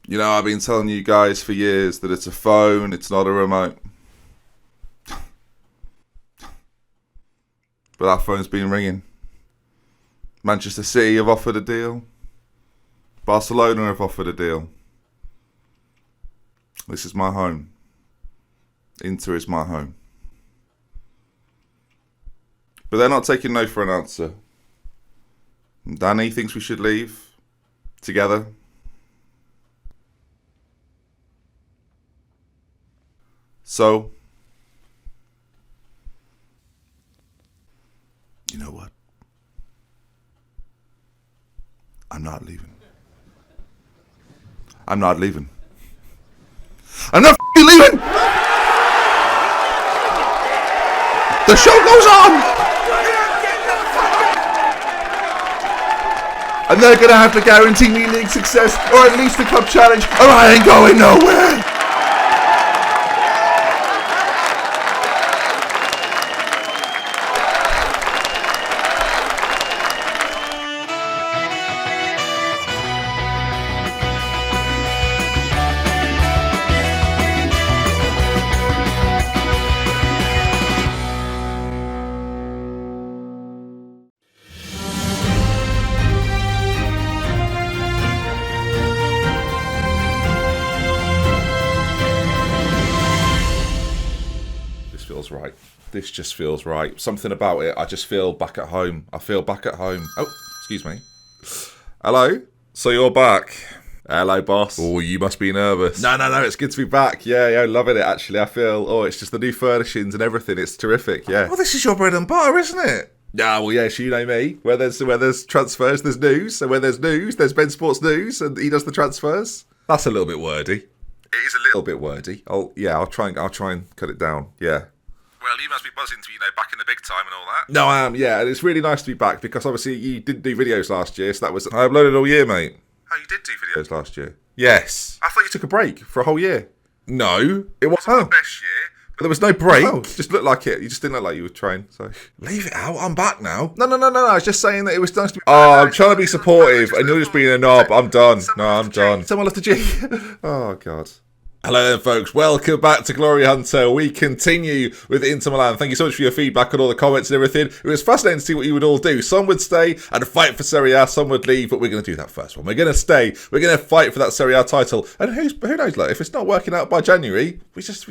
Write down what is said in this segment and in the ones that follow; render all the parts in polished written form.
You know, I've been telling you guys for years that it's a phone, it's not a remote. But that phone's been ringing. Manchester City have offered a deal. Barcelona have offered a deal. This is my home. Inter is my home. But they're not taking no for an answer. Danny thinks we should leave together. So, you know what? I'm not leaving. I'm not leaving. I'm not f***ing leaving! The show goes on! And they're going to have to guarantee me league success, or at least a cup challenge, or I ain't going nowhere! Right. This just feels right. Something about it. I just feel back at home. I feel back at home. Oh, excuse me. Hello? So you're back. Hello, boss. Oh, you must be nervous. No, it's good to be back. Yeah, loving it, actually. I feel, it's just the new furnishings and everything. It's terrific, yeah. Well, this is your bread and butter, isn't it? Yeah, well, yes, you know me. Where there's transfers, there's news. So where there's news, there's Ben Sports News, and he does the transfers. That's a little bit wordy. It is a little bit wordy. I'll try and cut it down, yeah. Well, you must be buzzing to be, back in the big time and all that. No, I am, yeah. And it's really nice to be back because obviously you didn't do videos last year, so that was... I uploaded all year, mate. Oh, you did do videos last year? Yes. I thought you took a break for a whole year. No. It wasn't the best year. But there was no break. No. It just looked like it. You just didn't look like you were trying, so... Leave it out. I'm back now. No. I was just saying that it was nice to be... Oh, I'm trying to be supportive and you're just being a knob. I'm done. No, I'm done. Someone left the G. Oh, God. Hello then, folks. Welcome back to Glory Hunter. We continue with Inter Milan. Thank you so much for your feedback on all the comments and everything. It was fascinating to see what you would all do. Some would stay and fight for Serie A. Some would leave, but we're going to do that first one. We're going to stay. We're going to fight for that Serie A title. And who knows? Like, if it's not working out by January, we just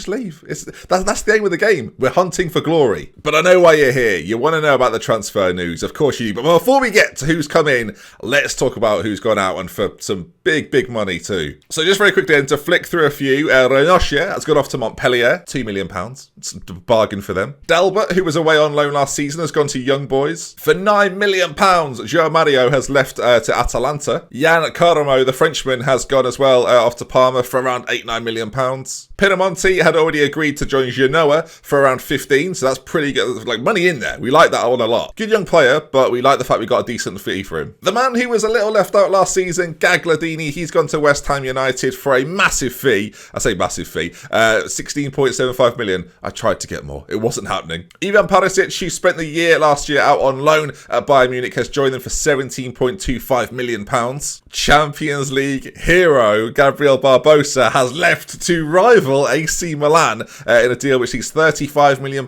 leave. That's the aim of the game. We're hunting for glory. But I know why you're here. You want to know about the transfer news, of course you do. But before we get to who's come in, let's talk about who's gone out and for some big money too. So just very quickly then to flick through a few. Renache has gone off to Montpellier, £2 million. It's a bargain for them. Delbert, who was away on loan last season, has gone to Young Boys. For £9 million, João Mario has left to Atalanta. Jan Caramo, the Frenchman, has gone as well off to Parma for around £8-9 million. Pinamonti had already agreed to join Genoa for around 15, so that's pretty good. Like, money in there. We like that one a lot. Good young player, but we like the fact we got a decent fee for him. The man who was a little left out last season, Gagliardini, he's gone to West Ham United for a massive fee. I say massive fee. 16.75 million. I tried to get more. It wasn't happening. Ivan Perisic, who spent the year last year out on loan at Bayern Munich, has joined them for £17.25 million. Champions League hero Gabriel Barbosa has left to rival AC Milan in a deal which sees £35 million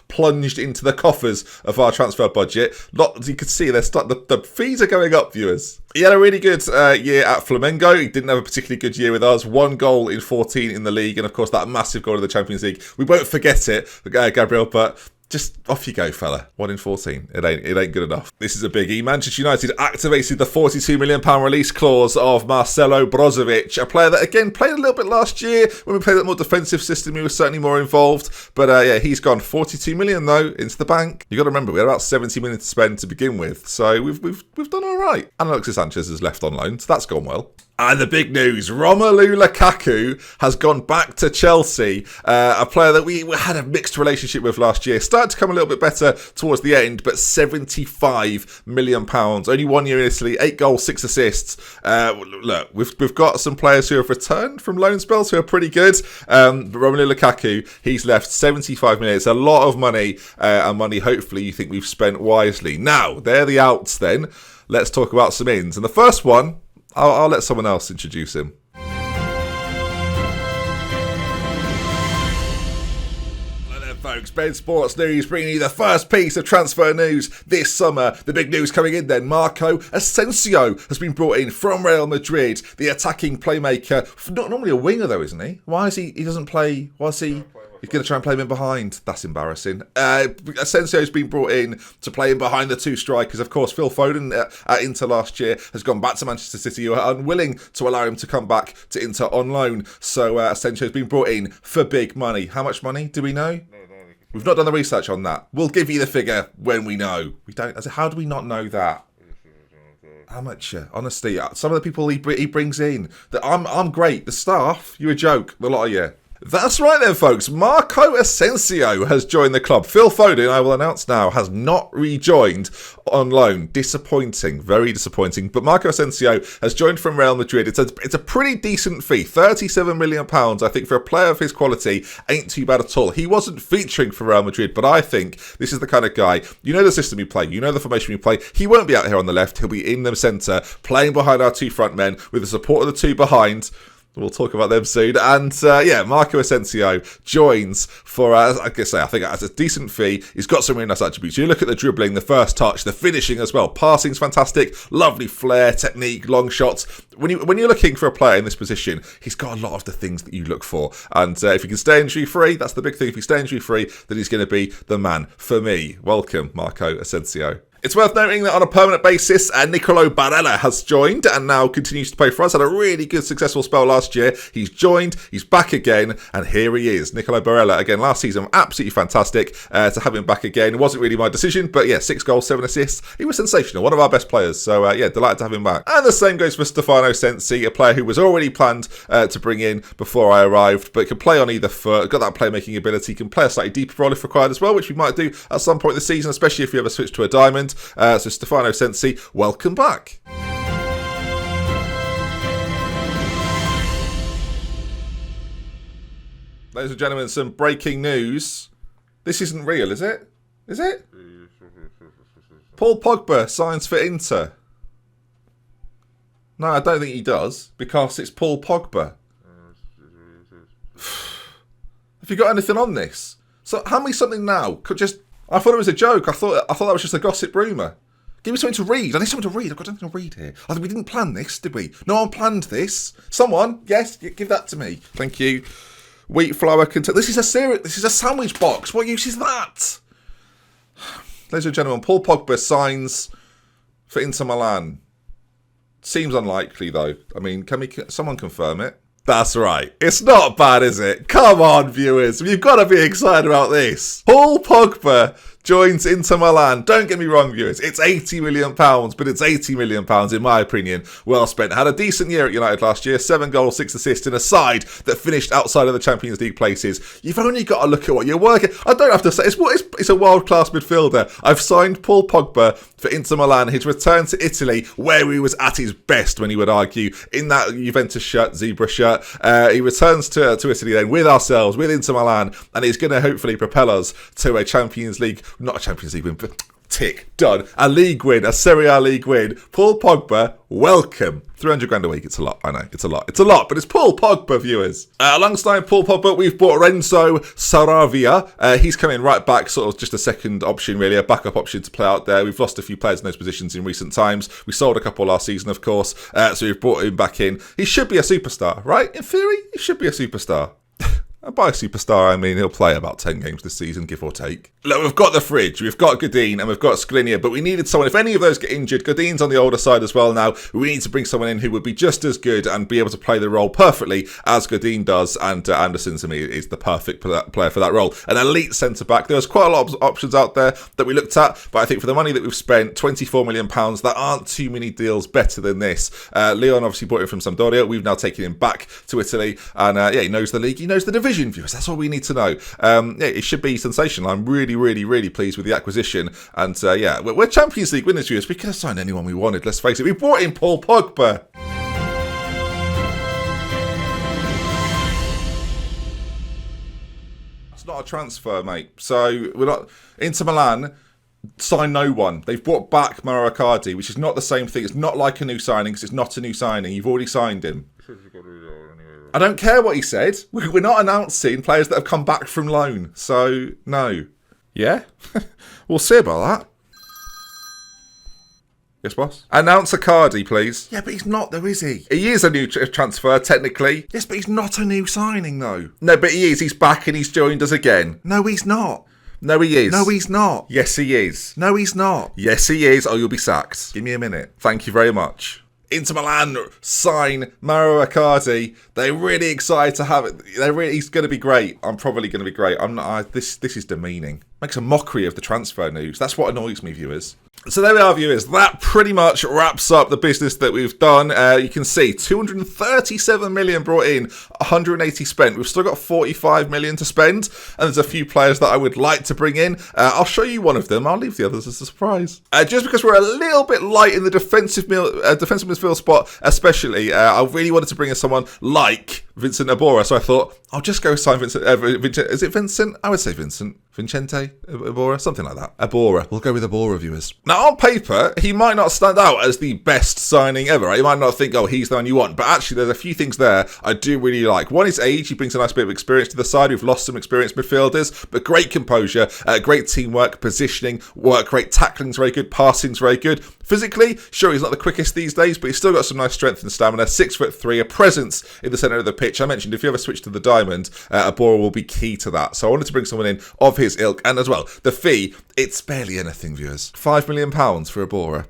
plunged into the coffers of our transfer budget. As you can see, the fees are going up, viewers. He had a really good year at Flamengo. He didn't have a particularly good year with us. 1 goal in 14 in the league, and of course that massive goal in the Champions League. We won't forget it, Gabriel, but just off you go, fella. 1 in 14. It ain't good enough. This is a biggie. Manchester United activated the £42 million release clause of Marcelo Brozovic, a player that, again, played a little bit last year. When we played that more defensive system, he was certainly more involved. But yeah, he's gone. £42 million, though, into the bank. You got to remember, we had about £70 million to spend to begin with. So we've done all right. And Alexis Sanchez has left on loan, so that's gone well. And the big news, Romelu Lukaku has gone back to Chelsea, a player that we had a mixed relationship with last year. Started to come a little bit better towards the end, but £75 million. Only 1 year in Italy, 8 goals, 6 assists. Look, we've got some players who have returned from loan spells who are pretty good. But Romelu Lukaku, he's left £75 million. It's a lot of money, and money hopefully you think we've spent wisely. Now, they're the outs then. Let's talk about some ins. And the first one, I'll let someone else introduce him. folks, Ben Sports News bringing you the first piece of transfer news this summer. The big news coming in then, Marco Asensio has been brought in from Real Madrid, the attacking playmaker. Not normally a winger though, isn't he? Why is he doesn't play, why is he... He's going to try and play him in behind. That's embarrassing. Asensio's been brought in to play in behind the two strikers. Of course, Phil Foden at Inter last year has gone back to Manchester City, who are unwilling to allow him to come back to Inter on loan. So Asensio's been brought in for big money. How much money? Do we know? We've not done the research on that. We'll give you the figure when we know. We don't. How do we not know that? Amateur, honestly, some of the people he brings in. I'm great. The staff, you're a joke. The lot of you. That's right then, folks. Marco Asensio has joined the club. Phil Foden, I will announce now, has not rejoined on loan. Disappointing, very disappointing. But Marco Asensio has joined from Real Madrid. It's a pretty decent fee, £37 million. I think for a player of his quality, ain't too bad at all. He wasn't featuring for Real Madrid, but I think this is the kind of guy, you know the system you play, you know the formation you play. He won't be out here on the left. He'll be in the centre, playing behind our two front men with the support of the two behind. We'll talk about them soon. And Marco Asensio joins for, I think that's a decent fee. He's got some really nice attributes. You look at the dribbling, the first touch, the finishing as well. Passing's fantastic. Lovely flair, technique, long shots. When you're looking for a player in this position, he's got a lot of the things that you look for. And if he can stay injury-free, that's the big thing. If he stays injury-free, then he's going to be the man for me. Welcome, Marco Asensio. It's worth noting that on a permanent basis, Nicolo Barella has joined and now continues to play for us. Had a really good, successful spell last year. He's joined, he's back again, and here he is. Nicolo Barella, again, last season, absolutely fantastic to have him back again. It wasn't really my decision, but yeah, 6 goals, 7 assists. He was sensational, one of our best players. So delighted to have him back. And the same goes for Stefano Sensi, a player who was already planned to bring in before I arrived, but can play on either foot, got that playmaking ability, can play a slightly deeper role if required as well, which we might do at some point this season, especially if you ever switch to a diamond. So Stefano Sensi, welcome back. Ladies and gentlemen, some breaking news. This isn't real, is it? Is it? Paul Pogba signs for Inter. No, I don't think he does, because it's Paul Pogba. Have you got anything on this? So, hand me something now. I thought it was a joke. I thought that was just a gossip rumour. Give me something to read. I need something to read. I've got something to read here. I think we didn't plan this, did we? No one planned this. Someone, yes, give that to me. Thank you. Wheat flour container. This is a sandwich box. What use is that? Ladies and gentlemen, Paul Pogba signs for Inter Milan. Seems unlikely though. I mean, can someone confirm it? That's right. It's not bad, is it? Come on, viewers. You've got to be excited about this. Paul Pogba joins Inter Milan. Don't get me wrong, viewers. It's £80 million, but it's £80 million, in my opinion, well spent. Had a decent year at United last year. 7 goals, 6 assists in a side that finished outside of the Champions League places. You've only got to look at what you're working. I don't have to say. It's a world-class midfielder. I've signed Paul Pogba for Inter Milan. His return to Italy, where he was at his best, when he would argue, in that Juventus shirt, zebra shirt. He returns to Italy then with ourselves, with Inter Milan, and he's going to hopefully propel us to a Champions League, not a Champions League win, but tick, done. A league win, a Serie A league win. Paul Pogba, welcome. 300 grand a week, it's a lot, I know, it's a lot, but it's Paul Pogba, viewers. Alongside Paul Pogba, we've bought Renzo Saravia. He's coming right back, sort of just a second option, really, a backup option to play out there. We've lost a few players in those positions in recent times. We sold a couple last season, of course, so we've brought him back in. He should be a superstar, right? In theory, he should be a superstar. And by superstar, I mean he'll play about 10 games this season, give or take. Look, we've got the fridge, we've got Godin, and we've got Skriniar, but we needed someone, if any of those get injured, Godin's on the older side as well now, we need to bring someone in who would be just as good and be able to play the role perfectly as Godin does, and Anderson, to me, is the perfect player for that role. An elite centre-back. There was quite a lot of options out there that we looked at, but I think for the money that we've spent, £24 million, there aren't too many deals better than this. Leon obviously bought him from Sampdoria. We've now taken him back to Italy, and he knows the league, he knows the division. Viewers, that's all we need to know. It should be sensational. I'm really pleased with the acquisition, and we're Champions League winners, viewers. We could have signed anyone we wanted, let's face it. We brought in Paul Pogba. It's not a transfer, mate. So we're not Inter Milan. Sign no one. They've brought back Mauro Icardi, which is not the same thing. It's not like a new signing because it's not a new signing. You've already signed him. I don't care what he said. We're not announcing players that have come back from loan. So, no. Yeah? We'll see about that. Yes, boss? Announce Icardi, please. Yeah, but he's not though, is he? He is a new transfer, technically. Yes, but he's not a new signing, though. No, but he is. He's back and he's joined us again. No, he's not. No, he is. No, he's not. Yes, he is. No, he's not. Yes, he is. Oh, you'll be sacked. Give me a minute. Thank you very much. Inter Milan sign Mauro Icardi. They're really excited to have it. He's going to be great. I'm probably going to be great. I'm not. This is demeaning. Makes a mockery of the transfer news. That's what annoys me, viewers. So there we are, viewers. That pretty much wraps up the business that we've done. You can see 237 million brought in, 180 spent. We've still got 45 million to spend, and there's a few players that I would like to bring in. I'll show you one of them. I'll leave the others as a surprise. Just because we're a little bit light in the defensive midfield spot, especially, I really wanted to bring in someone like Vincent Iborra. So I thought I'll just go sign Vincent. Is it Vincent? I would say Vincent. Vincente Iborra, something like that. Iborra. We'll go with Iborra, viewers. Now, on paper, he might not stand out as the best signing ever. Right? You might not think, oh, he's the one you want. But actually, there's a few things there I do really like. One is age. He brings a nice bit of experience to the side. We've lost some experienced midfielders, but great composure, great teamwork, positioning, work rate, tackling's very good, passing's very good. Physically, sure, he's not the quickest these days, but he's still got some nice strength and stamina. 6'3", a presence in the centre of the pitch. I mentioned if you ever switch to the diamond, Iborra will be key to that. So I wanted to bring someone in of his ilk, and as well, the fee, it's barely anything, viewers. £5 million for Iborra.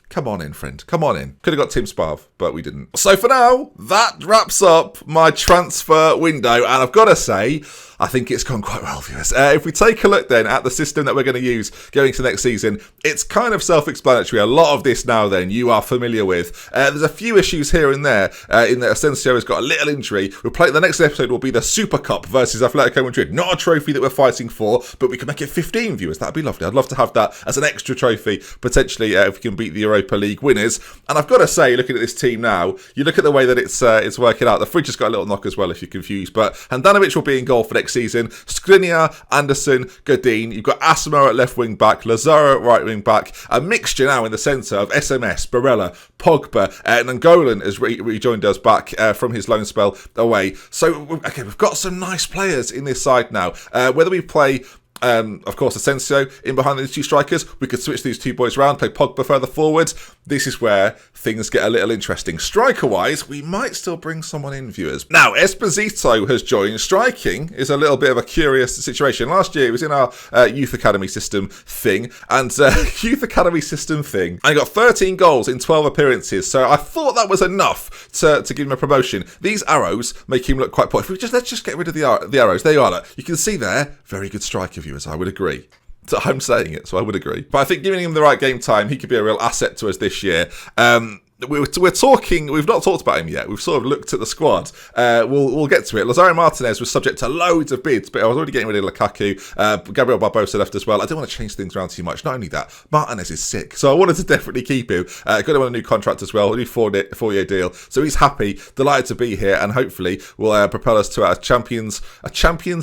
Come on in, friend. Come on in. Could have got Tim Sparv, but we didn't. So for now, that wraps up my transfer window. And I've got to say, I think it's gone quite well, viewers. If we take a look then at the system that we're going to use going to next season, it's kind of self-explanatory. A lot of this now then you are familiar with. There's a few issues here and there in that Asensio has got a little injury. The next episode will be the Super Cup versus Atletico Madrid. Not a trophy that we're fighting for, but we can make it 15, viewers. That'd be lovely. I'd love to have that as an extra trophy, potentially, if we can beat the Europa League winners. And I've got to say, looking at this team now, you look at the way that it's working out. The fridge has got a little knock as well, if you're confused. But Handanovic will be in goal for next season. Skriniar, Anderson, Godin. You've got Asimo at left wing back, Lazaro at right wing back. A mixture now in the centre of SMS, Barella, Pogba, and Angolan has rejoined us back from his loan spell away. So, okay, we've got some nice players in this side now. Whether we play... of course, Asensio in behind these two strikers. We could switch these two boys around, play Pogba further forward. This is where things get a little interesting. Striker-wise, we might still bring someone in, viewers. Now, Esposito has joined. Striking is a little bit of a curious situation. Last year, it was in our Youth Academy system thing. And Youth Academy system thing, and he got 13 goals in 12 appearances. So I thought that was enough to give him a promotion. These arrows make him look quite poor. Let's just get rid of the arrows. There you are. Look. You can see there, very good striker, viewers. I would agree. So I'm saying it, so I would agree. But I think giving him the right game time, he could be a real asset to us this year. We're talking. We've not talked about him yet. We've sort of looked at the squad. We'll get to it. Lazaro Martinez was subject to loads of bids, but I was already getting rid of Lukaku. Gabriel Barbosa left as well. I didn't want to change things around too much. Not only that, Martinez is sick, so I wanted to definitely keep him. Got him on a new contract as well, a new four-year deal. So he's happy, delighted to be here, and hopefully will propel us to a Champions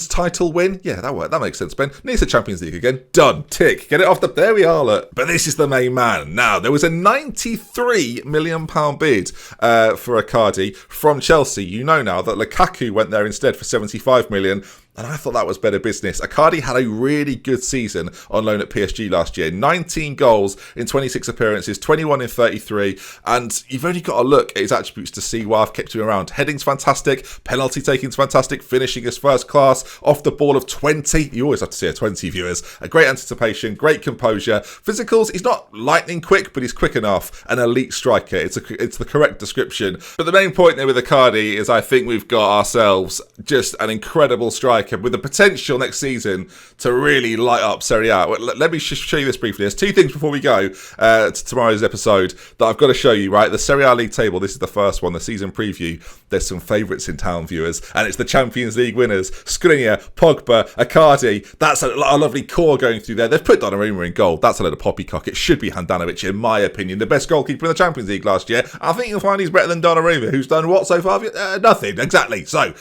title win. Yeah, that makes sense. Ben needs a Champions League again. Done. Tick. Get it off the. There we are. Look. But this is the main man. Now there was a £93 million bid for Icardi from Chelsea. You know now that Lukaku went there instead for 75 million. And I thought that was better business. Icardi had a really good season on loan at PSG last year. 19 goals in 26 appearances, 21 in 33. And you've only got to look at his attributes to see why I've kept him around. Heading's fantastic. Penalty taking's fantastic. Finishing is first class. Off the ball of 20. You always have to see a 20, viewers. A great anticipation, great composure. Physicals, he's not lightning quick, but he's quick enough. An elite striker. It's the correct description. But the main point there with Icardi is I think we've got ourselves just an incredible striker with the potential next season to really light up Serie A. Let me show you this briefly. There's two things before we go to tomorrow's episode that I've got to show you, right? The Serie A League table, this is the first one, the season preview. There's some favourites in town, viewers, and it's the Champions League winners. Skriniar, Pogba, Icardi. That's a lovely core going through there. They've put Donnarumma in goal. That's a load of poppycock. It should be Handanovic, in my opinion, the best goalkeeper in the Champions League last year. I think you'll find he's better than Donnarumma, who's done what so far? Nothing, exactly. So,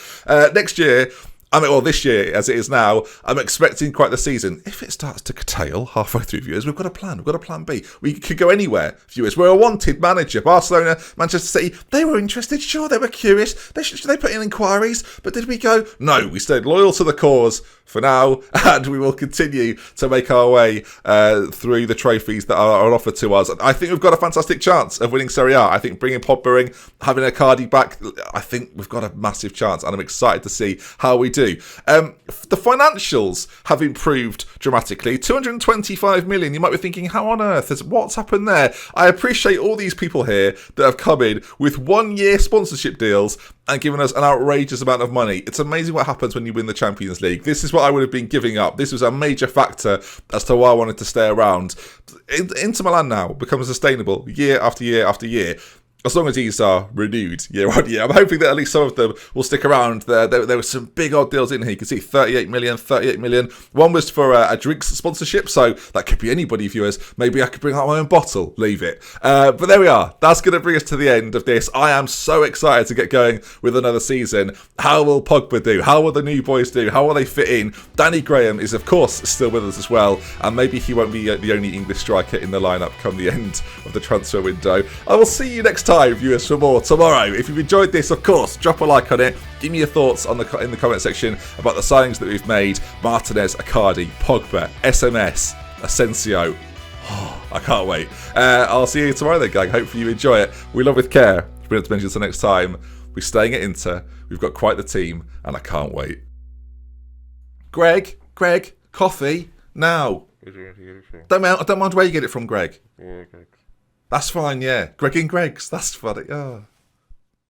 next year, I mean, well, this year, as it is now, I'm expecting quite the season. If it starts to curtail halfway through, viewers, we've got a plan. We've got a plan B. We could go anywhere, viewers. We're a wanted manager. Barcelona, Manchester City, they were interested. Sure, they were curious. They put in inquiries. But did we go? No, we stayed loyal to the cause for now, and we will continue to make our way through the trophies that are offered to us. I think we've got a fantastic chance of winning Serie A. I think bringing Pogba in, having Icardi back, I think we've got a massive chance, and I'm excited to see how we do. The financials have improved dramatically. 225 million. You might be thinking, how on earth? What's happened there? I appreciate all these people here that have come in with 1 year sponsorship deals and given us an outrageous amount of money. It's amazing what happens when you win the Champions League. This is what I would have been giving up. This was a major factor as to why I wanted to stay around. Inter Milan now becomes sustainable year after year after year, as long as these are renewed year on year. I'm hoping that at least some of them will stick around. There were some big odd deals in here. You can see 38 million. One was for a drinks sponsorship, so that could be anybody, viewers. Maybe I could bring out my own bottle, leave it. But there we are. That's going to bring us to the end of this. I am so excited to get going with another season. How will Pogba do? How will the new boys do? How will they fit in? Danny Graham is, of course, still with us as well, and maybe he won't be the only English striker in the lineup come the end of the transfer window. I will see you next time, viewers, for more tomorrow. If you've enjoyed this, of course, drop a like on it. Give me your thoughts in the comment section about the signings that we've made. Martinez, Icardi, Pogba, SMS, Asensio. I can't wait. I'll see you tomorrow then, gang. Hopefully you enjoy it. We love with care. Bring it to Benji until next time. We're staying at Inter. We've got quite the team, and I can't wait. Greg, coffee now. Don't mind where you get it from, Greg. Yeah, Greg. That's fine, yeah. Greg and Greg's. That's funny. Oh.